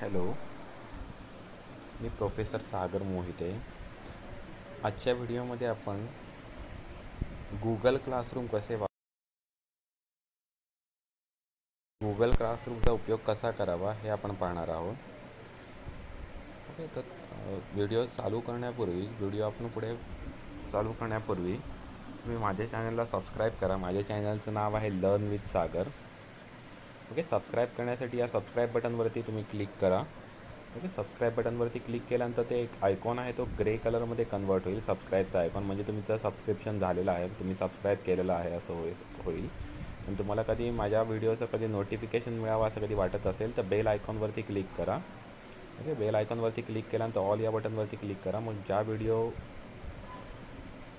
Hello, मी professor सागर मोहिते. आजच्या व्हिडिओमध्ये आपण गूगल क्लासरूमचा उपयोग कसा करावा हे आपण पाहणार आहोत. ओके, तर व्हिडिओ आपण पुढे चालू करण्यापूर्वी तुम्ही माझ्या चॅनलला सबस्क्राईब करा. माझ्या चॅनलचं नाव आहे learn with Sagar. Okay, subscribe करण्यासाठी या सबस्क्राईब बटनवरती तुम्ही क्लिक करा. ओके, सबस्क्राईब बटनवरती क्लिक केल्यानंतर ते एक आयकॉन आहे तो ग्रे कलरमध्ये कन्वर्ट होईल. सबस्क्राईबचा आयकॉन म्हणजे तुमचं सबस्क्रिप्शन झालेलं आहे, तुम्ही सबस्क्राईब केलेलं आहे असं होईल. आणि तुम्हाला कधी माझ्या व्हिडिओचं कधी नोटिफिकेशन मिळावं असं कधी वाटत असेल तर बेल आयकॉनवरती क्लिक करा. ओके, बेल आयकॉनवरती क्लिक केल्यानंतर ऑल या बटनवरती क्लिक करा. मग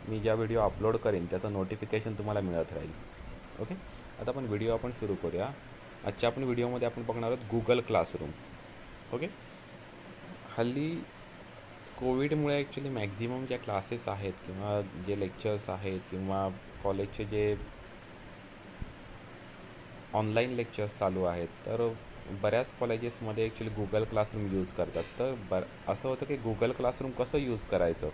मी ज्या व्हिडिओ अपलोड करेन त्याचं नोटिफिकेशन तुम्हाला मिळत राहील. ओके, आता आपण सुरू करूया. आजच्या व्हिडिओमध्ये आपण बघणार आहोत गूगल क्लासरूम. ओके, हल्ली कोविडमुळे ॲक्च्युली मॅक्झिमम ज्या क्लासेस आहेत किंवा जे लेक्चर्स आहेत किंवा कॉलेजचे जे ऑनलाईन लेक्चर्स चालू आहेत तर बऱ्याच कॉलेजेसमध्ये ॲक्च्युली गूगल क्लासरूम यूज करतात. तर असं होतं की गूगल क्लासरूम कसं यूज करायचं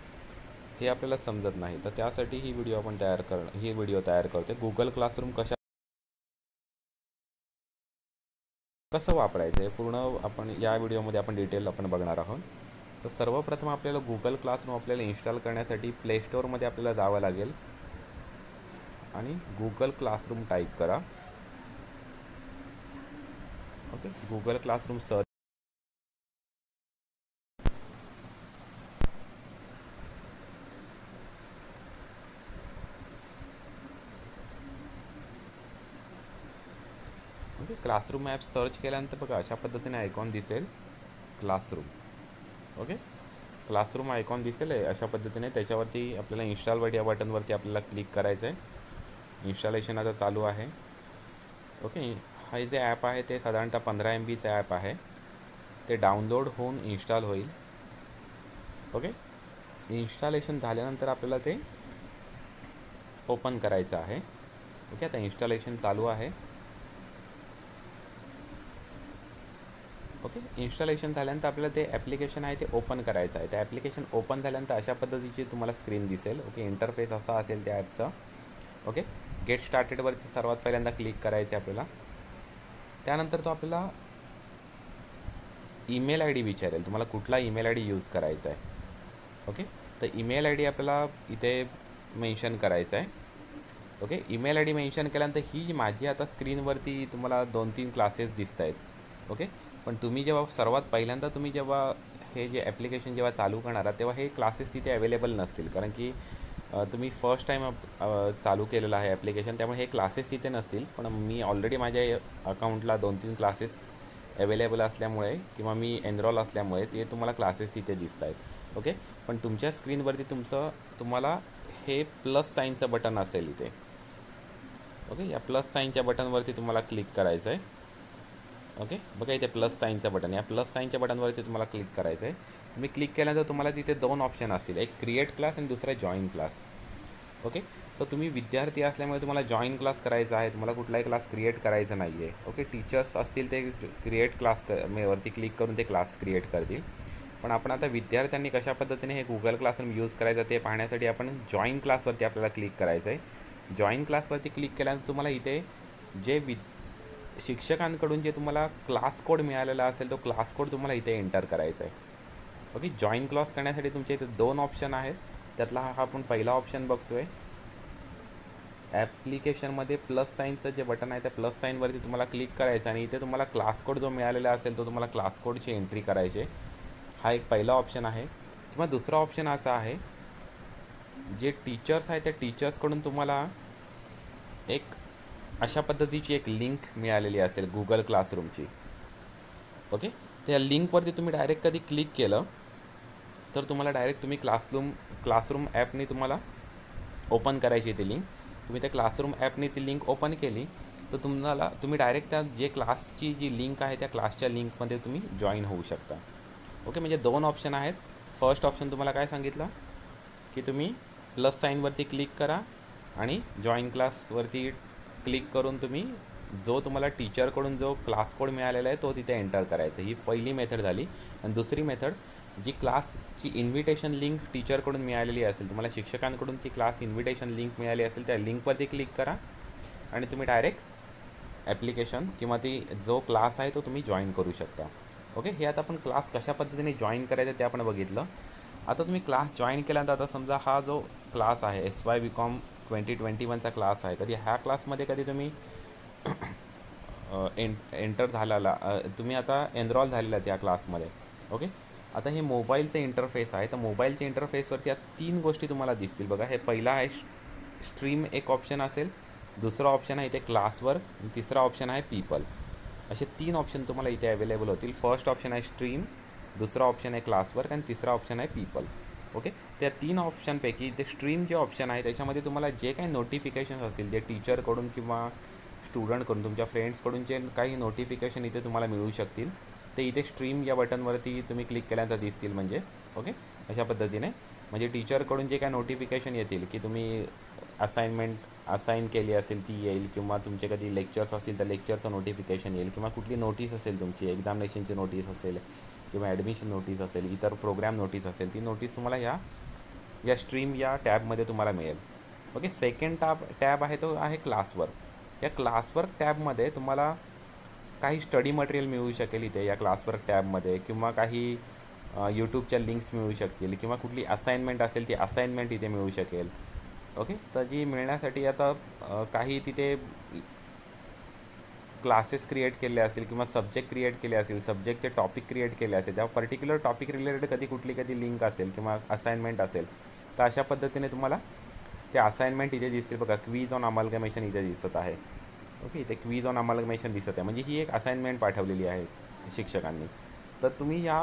हे आपल्याला समजत नाही. तर त्यासाठी ही व्हिडिओ तयार करते. गूगल क्लासरूम कसं वापरायचं हे पूर्ण आपण या व्हिडिओमध्ये डिटेल बघणार आहोत. तर सर्वप्रथम आपल्याला गूगल क्लासरूम इन्स्टॉल करण्यासाठी प्ले स्टोअरमध्ये आपल्याला जावं लागेल आणि गूगल क्लासरूम टाईप करा. Okay, Google classroom search. Okay, classroom app search केल्यानंतर बघा अशा पद्धतीने आयकॉन दिसेल क्लासरूम. ओके, क्लासरूम आयकॉन दिसेल अशा पद्धतीने. त्याच्यावरती आपल्याला इन्स्टॉल या बटनवरती आपल्याला क्लिक करायचं आहे. इन्स्टॉलेशन आता चालू आहे. ओके, हे जे ॲप आहे ते साधारणतः 15 MBचं ॲप आहे. ते डाउनलोड होऊन इन्स्टॉल होईल. ओके, इन्स्टॉलेशन झाल्यानंतर आपल्याला ते ओपन करायचं आहे. ओके, आता इन्स्टॉलेशन चालू आहे. ओके, इन्स्टॉलेशन झाल्यानंतर आपल्याला ते ॲप्लिकेशन आहे ते ओपन करायचं आहे. त्या ॲप्लिकेशन ओपन झाल्यानंतर अशा पद्धतीची तुम्हाला स्क्रीन दिसेल. ओके, इंटरफेस असा असेल त्या ॲपचा. ओके, गेट स्टार्टेडवरती सर्वात पहिल्यांदा क्लिक करायचं आहे आपल्याला. त्यानंतर तो आपल्याला ईमेल ID विचारेल, तुम्हाला कुठला ईमेल ID यूज करायचा आहे. ओके, तर ईमेल ID आपल्याला इथे मेन्शन करायचं आहे. ओके, ईमेल ID मेन्शन केल्यानंतर ही माझी आता स्क्रीनवरती तुम्हाला 2-3 क्लासेस दिसत आहेत. ओके, पण तुम्ही जेव्हा हे जे ॲप्लिकेशन जेव्हा चालू करणार आहात तेव्हा हे क्लासेस तिथे अवेलेबल नसतील, कारण की तुम्ही फर्स्ट टाईम चालू केलेलं आहे ॲप्लिकेशन, त्यामुळे हे क्लासेस तिथे नसतील. पण मी ऑलरेडी माझ्या अकाउंटला 2-3 क्लासेस अवेलेबल असल्यामुळे किंवा मी एनरोल असल्यामुळे ते तुम्हाला क्लासेस तिथे दिसत आहेत. ओके, पण तुमच्या स्क्रीनवरती तुम्हाला हे प्लस साईनचं बटन असेल इथे. ओके, या प्लस साईनच्या बटनवरती तुम्हाला क्लिक करायचं आहे. ओके, बघा इथे प्लस साईनचं बटन, या प्लस साईनच्या बटनवरती तुम्हाला क्लिक करायचं आहे. तुम्ही क्लिक केल्यानंतर तुम्हाला तिथे 2 ऑप्शन असतील, एक क्रिएट क्लास आणि दुसरा जॉईन क्लास. ओके, तर तुम्ही विद्यार्थी असल्यामुळे तुम्हाला जॉईन क्लास करायचा आहे, तुम्हाला कुठलाही क्लास क्रिएट करायचा नाही आहे. ओके, टीचर्स असतील ते क्रिएट क्लास वरती क्लिक करून ते क्लास क्रिएट करतील. पण आपण आता विद्यार्थ्यांनी कशा पद्धतीने हे गूगल क्लासरूम यूज करायचं ते पाहण्यासाठी आपण जॉईन क्लासवरती आपल्याला क्लिक करायचं आहे. जॉईन क्लासवरती क्लिक केल्यानंतर तुम्हाला इथे जे शिक्षकांकडून जे तुम्हाला क्लास कोड मिळालेला असेल तो क्लास कोड तुम्हाला इथे एंटर करायचा आहे. ओके, जॉईन क्लास करण्यासाठी तुमच्या इथे 2 ऑप्शन आहेत. त्यातला हा आपण पहिला ऑप्शन बघतोय. ॲप्लिकेशनमध्ये प्लस साईनचं जे बटन आहे त्या प्लस साईनवरती तुम्हाला क्लिक करायचं आणि इथे तुम्हाला क्लास कोड जो मिळालेला असेल तो तुम्हाला क्लास कोडची एंट्री करायची. हा एक पहिला ऑप्शन आहे. किंवा दुसरा ऑप्शन असा आहे, जे टीचर्स आहेत त्या टीचर्सकडून तुम्हाला एक अशा पद्धतीची एक लिंक मिळालेली असेल गूगल क्लासरूमची. ओके, त्या लिंकवरती तुम्ही डायरेक्ट कधी क्लिक केलं तर तुम्हाला डायरेक्ट क्लासरूम ॲपने तुम्हाला ओपन करायची ती लिंक. तुम्ही त्या क्लासरूम ॲपने ती लिंक ओपन केली तर तुम्ही डायरेक्ट त्या जे क्लासची जी लिंक आहे त्या क्लासच्या लिंकमध्ये तुम्ही जॉईन होऊ शकता. ओके, म्हणजे 2 ऑप्शन आहेत. फर्स्ट ऑप्शन तुम्हाला काय सांगितलं की तुम्ही प्लस साईनवरती क्लिक करा आणि जॉईन क्लासवरती क्लिक करून तुम्ही जो तुम्हाला टीचरकडून जो क्लास कोड मिळालेला आहे तो तिथे एंटर करायचा. ही पहिली मेथड झाली. आणि दुसरी मेथड, जी क्लासची इन्व्हिटेशन लिंक टीचरकडून मिळालेली असेल, तुम्हाला शिक्षकांकडून ती क्लास इन्व्हिटेशन लिंक मिळाली असेल, त्या लिंकवरती क्लिक करा आणि तुम्ही डायरेक्ट ॲप्लिकेशन किंवा ती जो क्लास आहे तो तुम्ही जॉईन करू शकता. ओके, हे आता आपण क्लास कशा पद्धतीने जॉईन करायचं ते आपण बघितलं. आता तुम्ही क्लास जॉईन केल्यानंतर आता समजा हा जो क्लास आहे SY BCom 2021चा क्लास आहे, कधी ह्या क्लासमध्ये कधी तुम्ही एंटर झालेला, तुम्ही आता एनरॉल झालेला आहे त्या क्लासमध्ये. ओके, आता हे मोबाईलचं इंटरफेस आहे. तर मोबाईलच्या इंटरफेसवरती या 3 गोष्टी तुम्हाला दिसतील बघा. हे पहिला आहे स्ट्रीम, एक ऑप्शन असेल, दुसरा ऑप्शन आहे इथे क्लासवर्क, आणि तिसरा ऑप्शन आहे पीपल. असे 3 ऑप्शन तुम्हाला इथे अवेलेबल होतील. फर्स्ट ऑप्शन आहे स्ट्रीम, दुसरा ऑप्शन आहे क्लासवर्क आणि तिसरा ऑप्शन आहे पीपल. ओके, त्या 3 ऑप्शनपैकी ते स्ट्रीम जे ऑप्शन आहे त्याच्यामध्ये तुम्हाला जे काही नोटिफिकेशन्स असतील, जे टीचरकडून किंवा स्टुडंटकडून, तुमच्या फ्रेंड्सकडून जे काही नोटिफिकेशन इथे तुम्हाला मिळू शकतील, ते इथे स्ट्रीम या बटनवरती तुम्ही क्लिक केल्यानंतर दिसतील. म्हणजे ओके, अशा पद्धतीने म्हणजे टीचरकडून जे काही नोटिफिकेशन येतील की तुम्ही असाइनमेंट असाइन केली असेल ती येईल, किंवा तुमचे कधी लेक्चर्स असतील तर लेक्चरचं नोटिफिकेशन येईल, किंवा कुठली नोटीस असेल तुमची एक्झामिनेशनची नोटीस असेल किंवा ॲडमिशन नोटीस असेल, इतर प्रोग्राम नोटीस असेल, ती नोटीस तुम्हाला या स्ट्रीम या टॅबमध्ये तुम्हाला मिळेल. ओके, सेकंड टॅब आहे तो आहे क्लासवर्क. या क्लासवर्क टॅबमध्ये तुम्हाला काही स्टडी मटेरियल मिळू शकेल इथे या क्लासवर्क टॅबमध्ये, किंवा काही यूट्यूबच्या लिंक्स मिळू शकतील, किंवा कुठली असाइनमेंट असेल ती असाइनमेंट इथे मिळू शकेल. ओके, तर जी मिळण्यासाठी आता काही तिथे क्लासेस क्रिएट केले असेल किंवा सब्जेक्ट क्रिएट केले असेल, सब्जेक्टचे टॉपिक क्रिएट केले असेल, त्या पर्टिक्युलर टॉपिक रिलेटेड कधी लिंक असेल किंवा असाइनमेंट असेल, तर अशा पद्धतीने तुम्हाला त्या असाइनमेंट इथे दिसतील बघा. क्वीज ऑन अमालगमेशन इथे दिसत आहे. ओके, इथे क्वीज ऑन अमालगमेशन दिसत आहे, म्हणजे ही एक असाइनमेंट पाठवलेली आहे शिक्षकांनी. तर तुम्ही या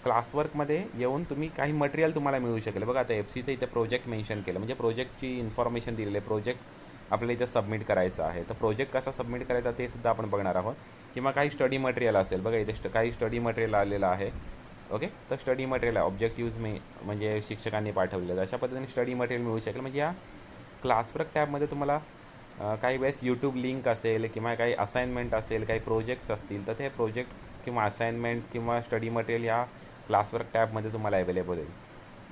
क्लासवर्कमध्ये येऊन तुम्ही काही मटेरियल तुम्हाला मिळू शकेल बघा. आता FCचं इथे प्रोजेक्ट मेन्शन केलं, म्हणजे प्रोजेक्टची इन्फॉर्मेशन दिलेली आहे. प्रोजेक्ट आपल्याला इथे सबमिट करायचं आहे, तर प्रोजेक्ट कसा सबमिट करायचा ते सुद्धा आपण बघणार आहोत. किंवा काही स्टडी मटेरियल असेल बघा, इथे काही स्टडी मटेरियल आलेलं आहे. ओके, तर स्टडी मटेरियल आहे, ऑब्जेक्टिव्ज म्हणजे शिक्षकांनी पाठवलेलं, अशा पद्धतीने स्टडी मटेरियल मिळू शकेल. म्हणजे या क्लासवर्क टॅबमध्ये तुम्हाला काही वेळेस यूट्यूब लिंक असेल, किंवा काही असाइनमेंट असेल, काही प्रोजेक्ट्स असतील, तर ते प्रोजेक्ट किंवा असाइनमेंट किंवा स्टडी मटेरियल या क्लासवर्क टॅबमध्ये तुम्हाला अवेलेबल होईल.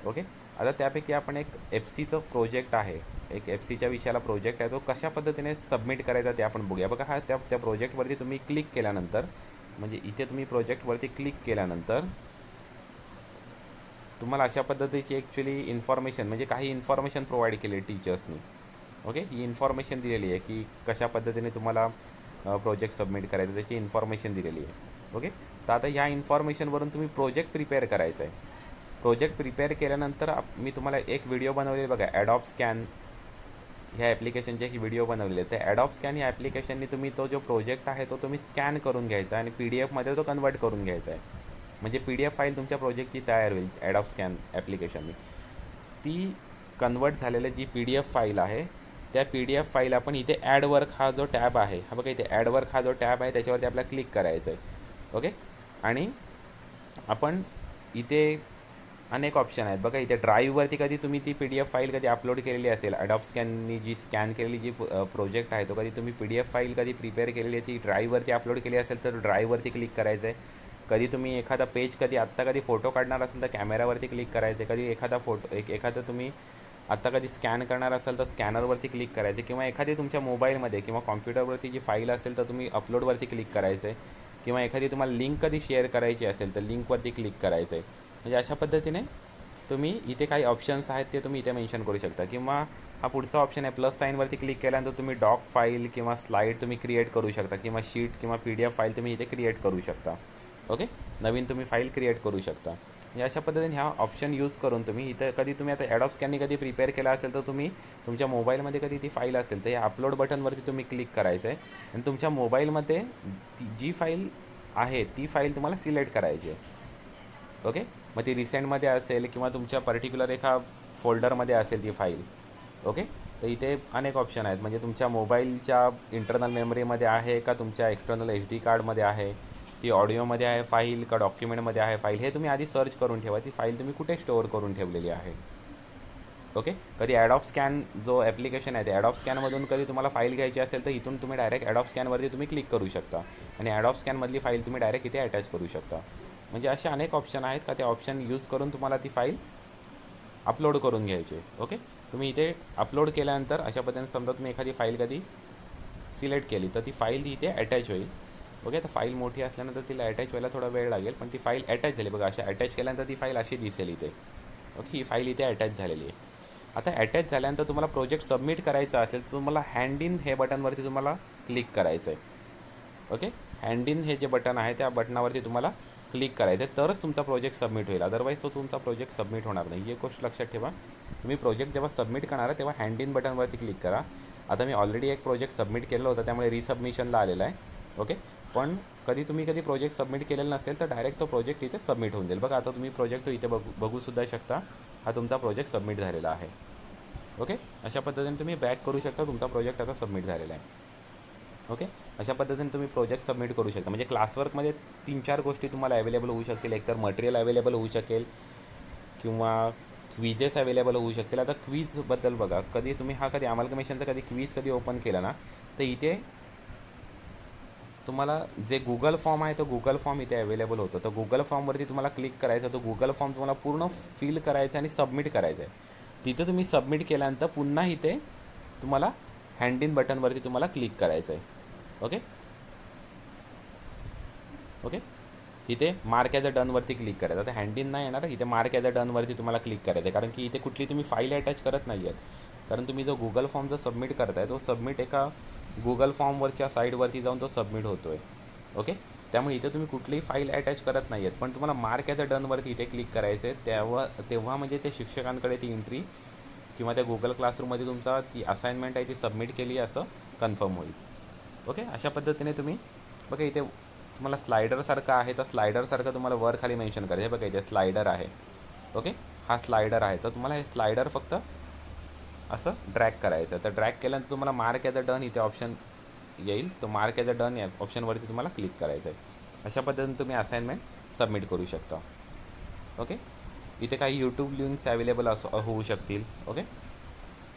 ओके, आता त्यापैकी आपण एक FCचं प्रोजेक्ट आहे, एक FCच्या विषयाला प्रोजेक्ट आहे, तो कशा पद्धतीने सबमिट करायचा ते आपण बघूया बघा. हा त्या प्रोजेक्टवरती तुम्ही क्लिक केल्यानंतर, म्हणजे इथे तुम्ही प्रोजेक्टवरती क्लिक केल्यानंतर तुम्हाला अशा पद्धतीची ॲक्च्युली इन्फॉर्मेशन, म्हणजे काही इन्फॉर्मेशन प्रोव्हाइड केली आहे टीचर्सनी. ओके, ही इन्फॉर्मेशन दिलेली आहे की कशा पद्धतीने तुम्हाला प्रोजेक्ट सबमिट करायचं, त्याची इन्फॉर्मेशन दिलेली आहे. ओके, तर आता ह्या इन्फॉर्मेशनवरून तुम्ही प्रोजेक्ट प्रिपेअर करायचं आहे. प्रोजेक्ट प्रिपेअर केल्यानंतर मी तुम्हाला एक व्हिडिओ बनवलेली बघा, ॲडॉब स्कॅन ह्या ॲप्लिकेशनचे एक व्हिडिओ बनवलेले आहे. तर ॲडॉब स्कॅन या ॲप्लिकेशनने तुम्ही तो जो प्रोजेक्ट आहे तो तुम्ही स्कॅन करून घ्यायचा आणि PDF तो कन्वर्ट करून घ्यायचा आहे. म्हणजे PDF फाईल तुमच्या प्रोजेक्टची तयार होईल ॲडॉब स्कॅन ॲप्लिकेशनने. ती कन्वर्ट झालेली जी PDF फाईल आहे, त्या PDF फाईल आपण इथे ॲड वर्क हा जो टॅब आहे, हा बघा इथे ॲड वर्क हा जो टॅब आहे त्याच्यावरती आपल्याला क्लिक करायचं आहे. ओके, आणि आपण इथे अनेक ऑप्शन आहेत बघा. इथे ड्राईव्हवरती कधी तुम्ही ती PDF फाईल कधी अपलोड केलेली असेल, ॲडॉब स्कॅननी जी स्कॅन केलेली जी प्रोजेक्ट आहे तो कधी तुम्ही PDF फाईल कधी प्रिपेअर केलेली आहे ती ड्राईव्हवरती अपलोड केली असेल तर ड्राईव्हवरती क्लिक करायचं आहे. कधी तुम्ही एखादा पेज कधी फोटो काढणार असेल तर कॅमेरावरती क्लिक करायचं आहे. कधी एखादा तुम्ही आत्ता कधी स्कॅन करणार असाल तर स्कॅनरवरती क्लिक करायचं, किंवा एखादी तुमच्या मोबाईलमध्ये किंवा कॉम्प्युटरवरती जी फाईल असेल तर तुम्ही अपलोडवरती क्लिक करायचं आहे, किंवा एखादी तुम्हाला लिंक कधी शेअर करायची असेल तर लिंकवरती क्लिक करायचं आहे. म्हणजे अशा पद्धतीने तुम्ही इथे काही ऑप्शन्स आहेत ते तुम्ही इथे मेन्शन करू शकता. किंवा हा पुढचा ऑप्शन आहे प्लस साईनवरती क्लिक केल्यानंतर तुम्ही डॉक फाईल किंवा स्लाईड तुम्ही क्रिएट करू शकता, किंवा शीट किंवा PDF फाईल तुम्ही इथे क्रिएट करू शकता. ओके, नवीन तुम्ही फाईल क्रिएट करू शकता. म्हणजे अशा पद्धतीने ह्या ऑप्शन यूज करून तुम्ही इथं कधी तुम्ही आता ॲडॉब स्कॅननी कधी प्रिपेअर केला असेल तर तुम्ही तुमच्या मोबाईलमध्ये कधी ती फाईल असेल तर या अपलोड बटनवरती तुम्ही क्लिक करायचं आहे आणि तुमच्या मोबाईलमध्ये जी फाईल आहे ती फाईल तुम्हाला सिलेक्ट करायची आहे. ओके, मग ती रिसेंटमध्ये असेल किंवा तुमच्या पर्टिक्युलर एका फोल्डरमध्ये असेल ती फाईल. ओके, तर इथे अनेक ऑप्शन आहेत, म्हणजे तुमच्या मोबाईलच्या इंटरनल मेमरीमध्ये आहे का तुमच्या एक्सटर्नल SD कार्डमध्ये आहे, ती ऑडिओमध्ये आहे फाईल का डॉक्युमेंटमध्ये आहे फाईल, हे तुम्ही आधी सर्च करून ठेवा ती फाईल तुम्ही कुठे स्टोअर करून ठेवलेली आहे. ओके. कधी ॲडॉब स्कॅन जो ॲप्लिकेशन आहे ते ॲडॉब स्कॅनमधून कधी तुम्हाला फाईल घ्यायची असेल तर इथून तुम्ही डायरेक्ट ॲडॉब स्कॅनवरती तुम्ही क्लिक करू शकता आणि ॲडॉब स्कॅनमधली फाईल तुम्ही डायरेक्ट इथे अटॅच करू शकता. म्हणजे असे अनेक ऑप्शन आहेत का ते ऑप्शन यूज करून तुम्हाला ती फाईल अपलोड करून घ्यायची. ओके. तुम्ही इथे अपलोड केल्यानंतर अशा पद्धतीने समजा तुम्ही एखादी फाईल कधी सिलेक्ट केली तर ती फाईल इथे अटॅच होईल. ओके. तर फाईल मोठी असल्यानंतर तिला अटॅच व्हायला थोडा वेळ लागेल, पण ती फाईल अटॅच झाली बघा. अशा अटॅच केल्यानंतर ती फाईल अशी दिसेल इथे. ओके. ही फाईल इथे अटॅच झालेली आहे. आता अटॅच झाल्यानंतर तुम्हाला प्रोजेक्ट सबमिट करायचा असेल तर तुम्हाला हँड इन हे बटनवरती तुम्हाला क्लिक करायचं आहे. ओके. हँड इन हे जे बटन आहे त्या बटनावरती तुम्हाला क्लिक करायचं आहे, तरच तुमचा प्रोजेक्ट सबमिट होईल. अदरवाईज तो तुमचा प्रोजेक्ट सबमिट होणार नाही. ही एक गोष्ट लक्षात ठेवा. तुम्ही प्रोजेक्ट जेव्हा सबमिट करणार आहे तेव्हा हँड इन बटनवरती क्लिक करा. आता मी ऑलरेडी एक प्रोजेक्ट सबमिट केलं होतं त्यामुळे रिसबमिशनला आलेला आहे. ओके. पण कधी प्रोजेक्ट सबमिट केलेलं नसेल तर डायरेक्ट तो प्रोजेक्ट इथे सबमिट होऊन जाईल. बघा आता तुम्ही प्रोजेक्ट तो इथे बघूसुद्धा शकता. हा तुमचा प्रोजेक्ट सबमिट झालेला आहे. ओके. अशा पद्धतीने तुम्ही बॅक करू शकता. तुमचा प्रोजेक्ट आता सबमिट झालेला आहे. ओके. अशा पद्धतीने तुम्ही प्रोजेक्ट सबमिट करू शकता. म्हणजे क्लासवर्कमध्ये 3-4 गोष्टी तुम्हाला अवेलेबल होऊ शकतील. एकतर मटेरियल अवेलेबल होऊ शकेल किंवा क्विजेस अवेलेबल होऊ शकतील. आता क्वीजबद्दल बघा, कधी तुम्ही कधी अमालगमेशनचा क्वीज ओपन केला ना तर इथे तुम्हाला जे गुगल फॉर्म आहे तो गुगल फॉर्म इथे अवेलेबल होतो. तर गुगल फॉर्मवरती तुम्हाला क्लिक करायचं. तो गुगल फॉर्म तुम्हाला पूर्ण फिल करायचा आणि सबमिट करायचं आहे. तिथे तुम्ही सबमिट केल्यानंतर पुन्हा इथे तुम्हाला हँड इन बटनवरती तुम्हाला क्लिक करायचं आहे. ओके. ओके. इथे मार्क ॲज अ डनवरती क्लिक करायचं. आता हँड इन नाही येणार, इथे मार्क ॲज अ डनवरती तुम्हाला क्लिक करायचं आहे. कारण की इथे कुठली तुम्ही फाईल अटॅच करत नाही आहेत. कारण तुम्ही जो गुगल फॉर्म जो सबमिट करताय तो सबमिट एका गुगल फॉर्मवरच्या साईडवरती जाऊन तो सबमिट होतो आहे. ओके. त्यामुळे इथे तुम्ही कुठलीही फाईल अटॅच करत नाही आहेत, पण तुम्हाला मार्क ॲज अ डनवरती इथे क्लिक करायचं आहे. तेव्हा म्हणजे ते शिक्षकांकडे ती एंट्री किंवा त्या गुगल क्लासरूममध्ये तुमचा ती असाइनमेंट आहे ती सबमिट केली असं कन्फर्म होईल. ओके. अशा पद्धतीने तुम्ही बघा इथे तुम्हाला स्लायडरसारखं आहे तर स्लायडरसारखं तुम्हाला वर खाली मेन्शन करायचं आहे. बघा इथे स्लायडर आहे. ओके. हा स्लायडर आहे तर तुम्हाला हे स्लायडर फक्त असं ड्रॅग करायचं. तर ड्रॅग केल्यानंतर तुम्हाला मार्क ॲज अ डन इथे ऑप्शन येईल. तो मार्क ॲज अ डन या ऑप्शनवरती तुम्हाला क्लिक करायचं आहे. अशा पद्धतीने तुम्ही असाइनमेंट सबमिट करू शकता. ओके. इथे काही यूट्यूब लिंक्स अवेलेबल होऊ शकतील. ओके.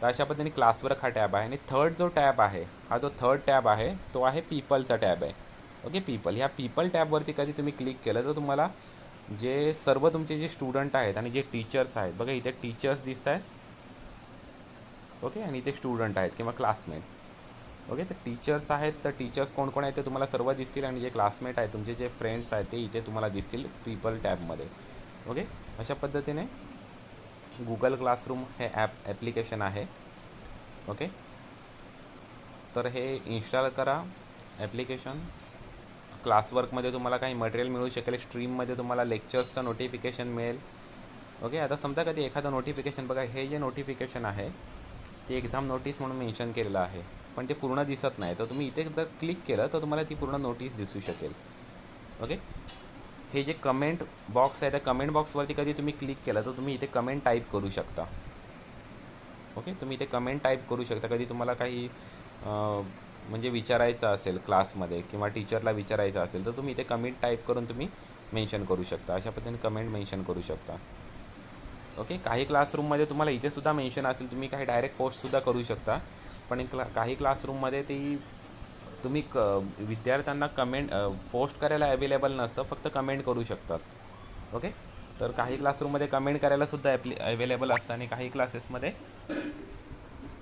तर अशा पद्धतीने क्लासवर्क हा टॅब आहे. आणि थर्ड जो टॅब आहे हा जो थर्ड टॅब आहे तो आहे पीपलचा टॅब आहे. ओके. पीपल ह्या पीपल टॅबवरती कधी तुम्ही क्लिक केलं तर तुम्हाला जे सर्व तुमचे जे स्टुडंट आहेत आणि जे टीचर्स आहेत बघा इथे टीचर्स दिसत आहेत. ओके. आणि इथे स्टुडंट आहेत किंवा क्लासमेट. ओके. तर टीचर्स आहेत तर टीचर्स कोण कोण आहेत ते तुम्हाला सर्व दिसतील आणि जे क्लासमेट आहेत तुमचे जे फ्रेंड्स आहेत ते इथे तुम्हाला दिसतील पीपल टॅबमध्ये. ओके. अशा पद्धतीने गुगल क्लासरूम हे ॲप्लिकेशन आहे. ओके. तर हे इन्स्टॉल करा ॲप्लिकेशन. क्लासवर्कमध्ये तुम्हाला काही मटेरियल मिळू शकेल. स्ट्रीममध्ये तुम्हाला लेक्चर्सचं नोटिफिकेशन मिळेल. ओके. आता समजा कधी एखादं नोटिफिकेशन बघा हे जे नोटिफिकेशन आहे ते एक्झाम नोटीस म्हणून मेन्शन केलेलं आहे, पण ते पूर्ण दिसत नाही. तर तुम्ही इथे जर क्लिक केलं तर तुम्हाला ती पूर्ण नोटीस दिसू शकेल. ओके. हे जे कमेंट बॉक्स आहे त्या कमेंट बॉक्सवरती कधी तुम्ही क्लिक केलं तर तुम्ही इथे कमेंट टाईप करू शकता. ओके. तुम्ही इथे कमेंट टाईप करू शकता. कधी तुम्हाला काही म्हणजे विचारायचं असेल क्लासमध्ये किंवा टीचरला विचारायचं असेल तर तुम्ही इथे कमेंट टाईप करून तुम्ही मेन्शन करू शकता. अशा पद्धतीने कमेंट मेन्शन करू शकता. ओके. काही क्लासरूममध्ये तुम्हाला इथे सुद्धा मेन्शन असेल तुम्ही काही डायरेक्ट पोस्टसुद्धा करू शकता. पण काही क्लासरूममध्ये ती तुम्ही विद्यार्थ्यांना कमेंट पोस्ट करायला अवेलेबल नसतं, फक्त कमेंट करू शकतात. ओके. तर काही क्लासरूममध्ये कमेंट करायलासुद्धा अवेलेबल असतं आणि काही क्लासेसमध्ये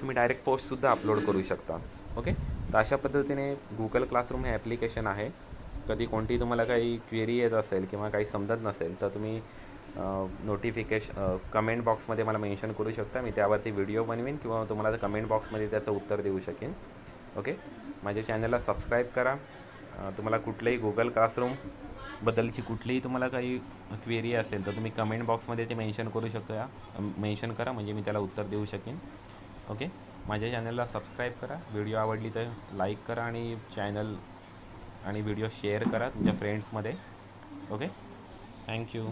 तुम्ही डायरेक्ट पोस्टसुद्धा अपलोड करू शकता. ओके. तर अशा पद्धतीने गुगल क्लासरूम हे ॲप्लिकेशन आहे. कधी कोणती तुम्हाला काही क्वेरी येत असेल किंवा काही समजत नसेल तर तुम्ही कमेंट बॉक्समध्ये मला मेन्शन करू शकता. मी त्यावरती व्हिडिओ बनवीन किंवा तुम्हाला कमेंट बॉक्समध्ये त्याचं उत्तर देऊ शकेन. ओके. माझ्या चॅनलला सबस्क्राईब करा. तुम्हाला कुठलंही गुगल क्लासरूमबद्दलची कुठलीही तुम्हाला काही क्वेरी असेल तर तुम्ही कमेंट बॉक्समध्ये ते मेन्शन करा म्हणजे मी त्याला उत्तर देऊ शकेन. ओके. माझ्या चॅनलला सबस्क्राईब करा. व्हिडिओ आवडली तर लाईक करा आणि चॅनल आणि व्हिडिओ शेअर करा तुमच्या फ्रेंड्समध्ये. ओके. थँक्यू.